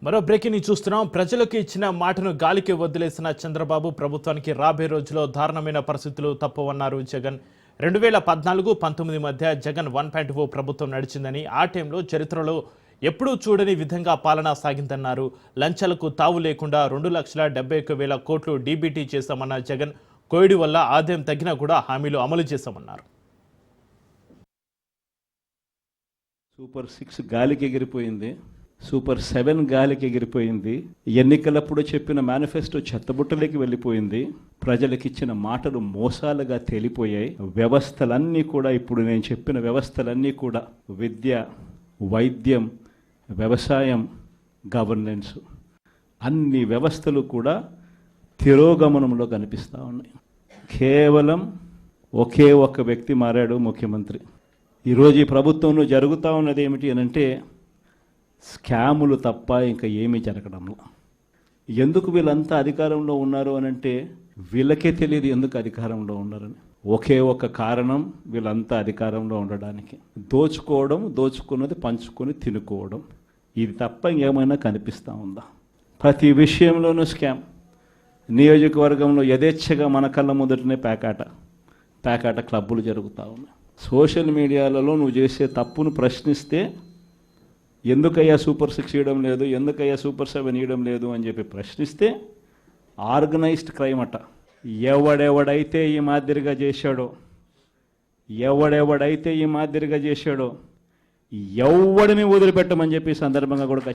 మరో బ్రేకింగ్ చూస్తున్నాం. ప్రజలకు ఇచ్చిన మాటను గాలికి వదిలేసిన చంద్రబాబు ప్రభుత్వానికి రాబోయే రోజుల్లో దారుణమైన పరిస్థితులు తప్పవన్నారు జగన్. 2014-19 మధ్య జగన్ 1.0 ప్రభుత్వం నడిచిందని, ఆ టైంలో చరిత్రలో ఎప్పుడూ చూడని విధంగా పాలన సాగిందన్నారు. లంచాలకు తావు లేకుండా 2,71,000 కోట్లు డీబీటీ చేశామన్న జగన్, కోవిడ్ వల్ల ఆదాయం తగ్గినా కూడా హామీలు అమలు చేశామన్నారు. సూపర్ 6 గాలికి ఎగిరిపోయింది, సూపర్ 7 గాలికి ఎగిరిపోయింది. ఎన్నికలప్పుడు చెప్పిన మేనిఫెస్టో చెత్తబుట్టలోకి వెళ్ళిపోయింది. ప్రజలకు ఇచ్చిన మాటలు మోసాలుగా తేలిపోయాయి. వ్యవస్థలన్నీ కూడా, ఇప్పుడు నేను చెప్పిన వ్యవస్థలన్నీ కూడా, విద్య, వైద్యం, వ్యవసాయం, గవర్నెన్స్, అన్ని వ్యవస్థలు కూడా తిరోగమనంలో కనిపిస్తూ ఉన్నాయి. కేవలం ఒకే ఒక్క వ్యక్తి మారాడు, ముఖ్యమంత్రి. ఈరోజు ఈ ప్రభుత్వంలో జరుగుతూ ఉన్నది ఏమిటి అనంటే స్కాములు తప్ప ఇంకా ఏమీ జరగడంలో. ఎందుకు వీళ్ళంతా అధికారంలో ఉన్నారు అనంటే వీళ్ళకే తెలియదు ఎందుకు అధికారంలో ఉన్నారని. ఒకే ఒక కారణం వీళ్ళంతా అధికారంలో ఉండడానికి: దోచుకోవడం, దోచుకున్నది పంచుకొని తినుకోవడం. ఇది తప్ప ఇంకేమైనా కనిపిస్తూ ఉందా? ప్రతి విషయంలోనూ స్కామ్. నియోజకవర్గంలో యథేచ్ఛగా మన కళ్ళ ముందటనే పేకాట క్లబ్బులు జరుగుతూ ఉన్నాయి. సోషల్ మీడియాలలో నువ్వు చేసే తప్పును ప్రశ్నిస్తే ఎందుకయ్యా సూపర్ 6 ఇవ్వడం లేదు, ఎందుకయ్యా సూపర్ 7 ఇవ్వడం లేదు అని చెప్పి ప్రశ్నిస్తే ఆర్గనైజ్డ్ క్రైమ్ అట. ఎవడెవడైతే ఈ మాదిరిగా చేశాడో ఎవడిని వదిలిపెట్టమని చెప్పి సందర్భంగా కూడా